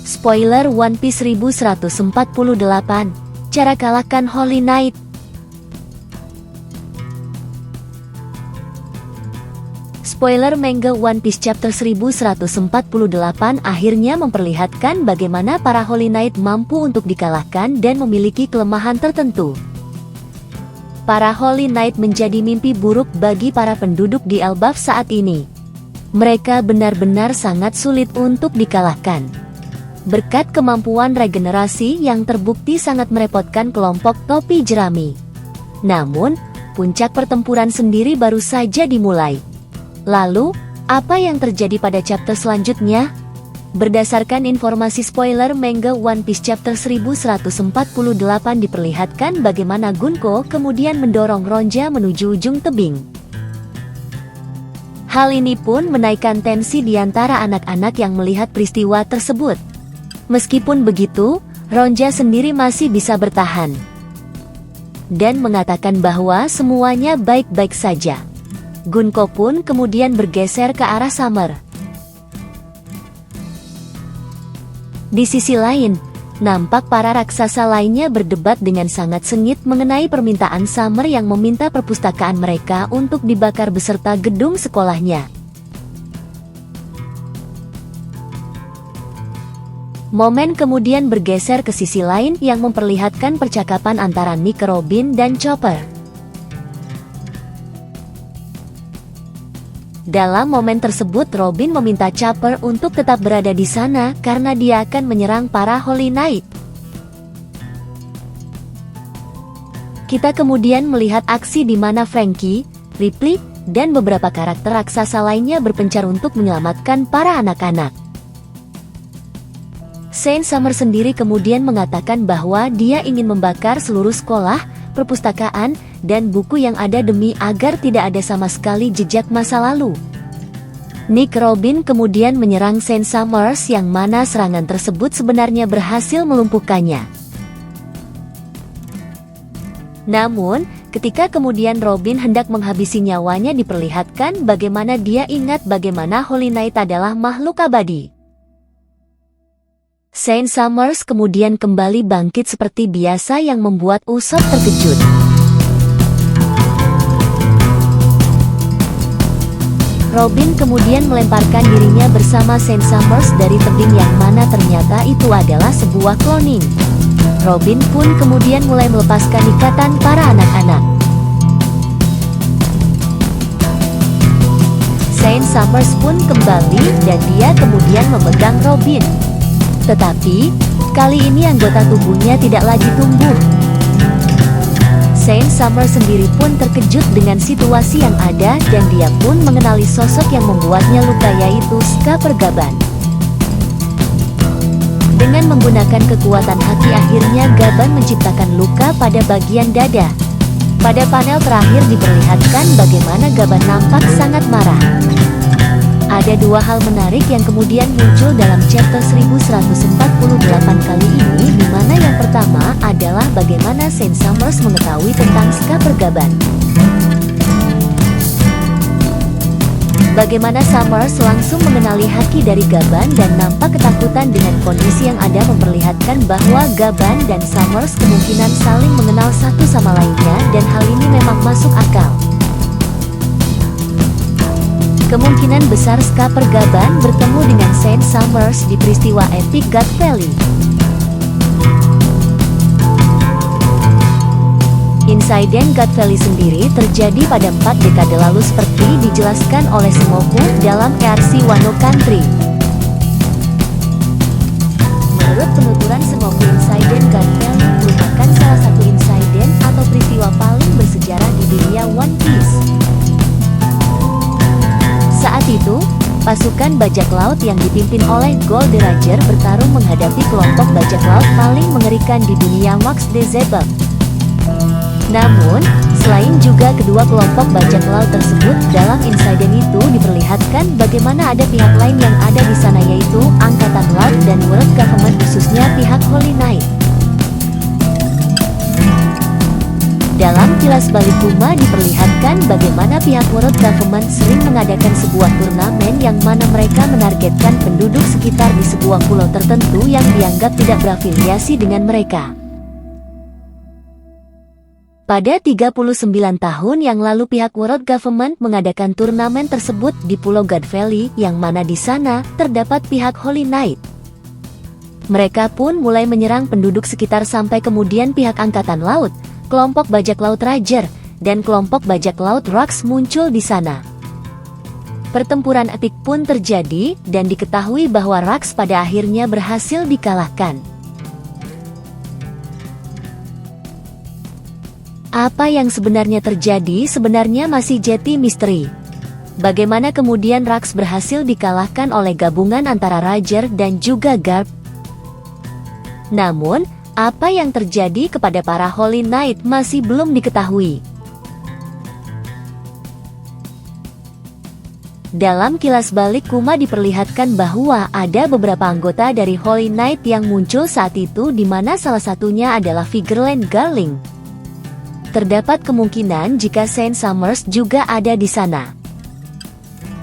Spoiler One Piece 1148, cara kalahkan Holy Knight. Spoiler manga One Piece chapter 1148 akhirnya memperlihatkan bagaimana para Holy Knight mampu untuk dikalahkan dan memiliki kelemahan tertentu. Para Holy Knight menjadi mimpi buruk bagi para penduduk di Elbaf saat ini. Mereka benar-benar sangat sulit untuk dikalahkan. Berkat kemampuan regenerasi yang terbukti sangat merepotkan kelompok topi jerami. Namun, puncak pertempuran sendiri baru saja dimulai. Lalu, apa yang terjadi pada chapter selanjutnya? Berdasarkan informasi spoiler manga One Piece chapter 1148 diperlihatkan bagaimana Gunko kemudian mendorong Ronja menuju ujung tebing. Hal ini pun menaikkan tensi di antara anak-anak yang melihat peristiwa tersebut. Meskipun begitu, Ronja sendiri masih bisa bertahan dan mengatakan bahwa semuanya baik-baik saja. Gunko pun kemudian bergeser ke arah Summer. Di sisi lain, nampak para raksasa lainnya berdebat dengan sangat sengit mengenai permintaan Summer yang meminta perpustakaan mereka untuk dibakar beserta gedung sekolahnya. Momen kemudian bergeser ke sisi lain yang memperlihatkan percakapan antara Nick Robin dan Chopper. Dalam momen tersebut Robin meminta Chopper untuk tetap berada di sana karena dia akan menyerang para Holy Knight. Kita kemudian melihat aksi di mana Franky, Ripley, dan beberapa karakter raksasa lainnya berpencar untuk menyelamatkan para anak-anak. Saint Summer sendiri kemudian mengatakan bahwa dia ingin membakar seluruh sekolah, perpustakaan, dan buku yang ada demi agar tidak ada sama sekali jejak masa lalu. Nick Robin kemudian menyerang Saint Summers yang mana serangan tersebut sebenarnya berhasil melumpuhkannya. Namun, ketika kemudian Robin hendak menghabisi nyawanya diperlihatkan bagaimana dia ingat bagaimana Holy Knight adalah makhluk abadi. Saint Summers kemudian kembali bangkit seperti biasa yang membuat Usopp terkejut. Robin kemudian melemparkan dirinya bersama Saint Summers dari tebing yang mana ternyata itu adalah sebuah cloning. Robin pun kemudian mulai melepaskan ikatan para anak-anak. Saint Summers pun kembali dan dia kemudian memegang Robin. Tetapi, kali ini anggota tubuhnya tidak lagi tumbuh. Saint Summer sendiri pun terkejut dengan situasi yang ada dan dia pun mengenali sosok yang membuatnya luka yaitu Skaper Gaban. Dengan menggunakan kekuatan haki akhirnya Gaban menciptakan luka pada bagian dada. Pada panel terakhir diperlihatkan bagaimana Gaban nampak sangat marah. Ada dua hal menarik yang kemudian muncul dalam chapter 1148 kali ini, di mana yang pertama adalah bagaimana Saint Summers mengetahui tentang Skaper Gaban. Bagaimana Summers langsung mengenali haki dari Gaban dan nampak ketakutan dengan kondisi yang ada memperlihatkan bahwa Gaban dan Summers kemungkinan saling mengenal satu sama lainnya dan hal ini memang masuk akal. Kemungkinan besar Skaper Gaban bertemu dengan Saint Summers di peristiwa Epic God Valley. Insiden God Valley sendiri terjadi pada 4 dekade lalu seperti dijelaskan oleh Sengoku dalam ERC Wano Country. Menurut penuturan Sengoku, insiden God Valley merupakan salah satu insiden atau peristiwa paling bersejarah di dunia One Piece. Saat itu, pasukan bajak laut yang dipimpin oleh Gold Roger bertarung menghadapi kelompok bajak laut paling mengerikan di dunia Max de Zebub. Namun, selain juga kedua kelompok bajak laut tersebut, dalam insiden itu diperlihatkan bagaimana ada pihak lain yang ada di sana yaitu Angkatan Laut dan World Government khususnya pihak Holy Knight. Dalam kilas balik Kuma diperlihatkan bagaimana pihak world government sering mengadakan sebuah turnamen yang mana mereka menargetkan penduduk sekitar di sebuah pulau tertentu yang dianggap tidak berafiliasi dengan mereka. Pada 39 tahun yang lalu pihak world government mengadakan turnamen tersebut di Pulau God Valley yang mana di sana terdapat pihak Holy Knight. Mereka pun mulai menyerang penduduk sekitar sampai kemudian pihak Angkatan Laut, kelompok bajak laut Ranger, dan kelompok bajak laut Rax muncul di sana. Pertempuran epik pun terjadi dan diketahui bahwa Rax pada akhirnya berhasil dikalahkan. Apa yang sebenarnya terjadi sebenarnya masih jadi misteri. Bagaimana kemudian Rax berhasil dikalahkan oleh gabungan antara Ranger dan juga Garp? Namun, apa yang terjadi kepada para Holy Knight masih belum diketahui. Dalam kilas balik Kuma diperlihatkan bahwa ada beberapa anggota dari Holy Knight yang muncul saat itu di mana salah satunya adalah Vigerland Garling. Terdapat kemungkinan jika Saint Summers juga ada di sana.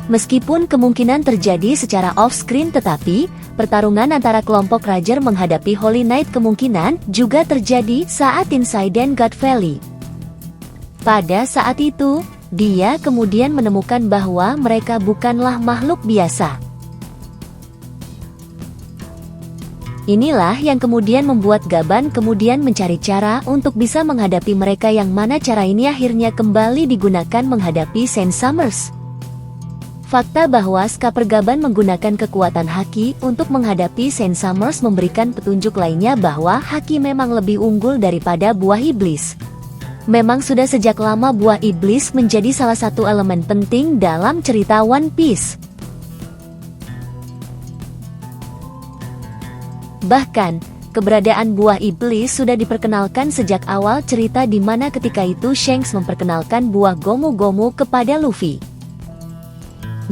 Meskipun kemungkinan terjadi secara off-screen tetapi, pertarungan antara kelompok Ranger menghadapi Holy Knight kemungkinan juga terjadi saat insiden God Valley. Pada saat itu, dia kemudian menemukan bahwa mereka bukanlah makhluk biasa. Inilah yang kemudian membuat Gaban kemudian mencari cara untuk bisa menghadapi mereka yang mana cara ini akhirnya kembali digunakan menghadapi Saint Summers. Fakta bahwa Skaper Gaban menggunakan kekuatan Haki untuk menghadapi Saint Summers memberikan petunjuk lainnya bahwa Haki memang lebih unggul daripada buah iblis. Memang sudah sejak lama buah iblis menjadi salah satu elemen penting dalam cerita One Piece. Bahkan, keberadaan buah iblis sudah diperkenalkan sejak awal cerita di mana ketika itu Shanks memperkenalkan buah Gomu-Gomu kepada Luffy.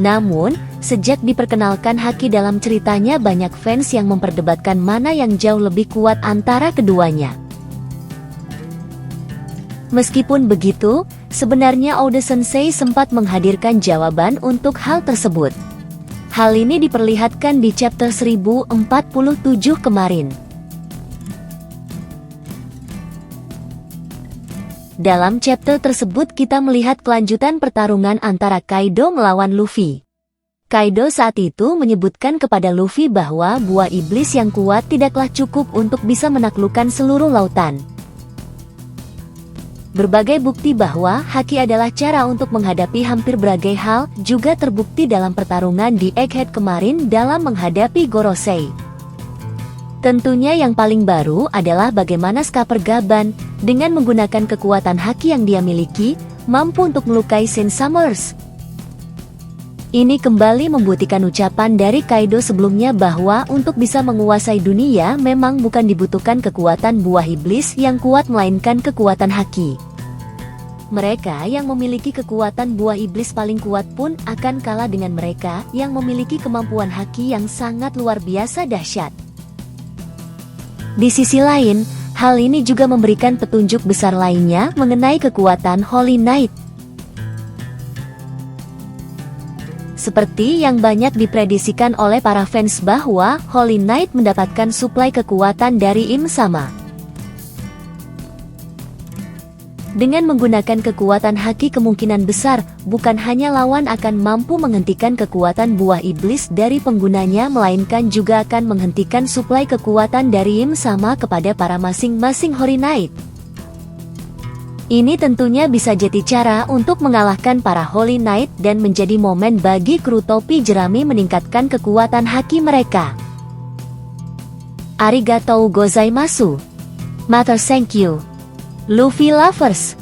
Namun, sejak diperkenalkan Haki dalam ceritanya banyak fans yang memperdebatkan mana yang jauh lebih kuat antara keduanya. Meskipun begitu, sebenarnya Oda Sensei sempat menghadirkan jawaban untuk hal tersebut. Hal ini diperlihatkan di chapter 1047 kemarin. Dalam chapter tersebut kita melihat kelanjutan pertarungan antara Kaido melawan Luffy. Kaido saat itu menyebutkan kepada Luffy bahwa buah iblis yang kuat tidaklah cukup untuk bisa menaklukkan seluruh lautan. Berbagai bukti bahwa Haki adalah cara untuk menghadapi hampir berbagai hal juga terbukti dalam pertarungan di Egghead kemarin dalam menghadapi Gorosei. Tentunya yang paling baru adalah bagaimana Skaper Gaban, dengan menggunakan kekuatan Haki yang dia miliki, mampu untuk melukai Saint Summers. Ini kembali membuktikan ucapan dari Kaido sebelumnya bahwa untuk bisa menguasai dunia memang bukan dibutuhkan kekuatan buah iblis yang kuat melainkan kekuatan Haki. Mereka yang memiliki kekuatan buah iblis paling kuat pun akan kalah dengan mereka yang memiliki kemampuan Haki yang sangat luar biasa dahsyat. Di sisi lain, hal ini juga memberikan petunjuk besar lainnya mengenai kekuatan Holy Knight. Seperti yang banyak dipredisikan oleh para fans bahwa Holy Knight mendapatkan suplai kekuatan dari Im Sama. Dengan menggunakan kekuatan Haki kemungkinan besar, bukan hanya lawan akan mampu menghentikan kekuatan buah iblis dari penggunanya melainkan juga akan menghentikan suplai kekuatan dari Im Sama kepada para masing-masing Holy Knight. Ini tentunya bisa jadi cara untuk mengalahkan para Holy Knight dan menjadi momen bagi kru topi jerami meningkatkan kekuatan Haki mereka. Arigatou gozaimasu. Matter thank you. Luffy Lovers.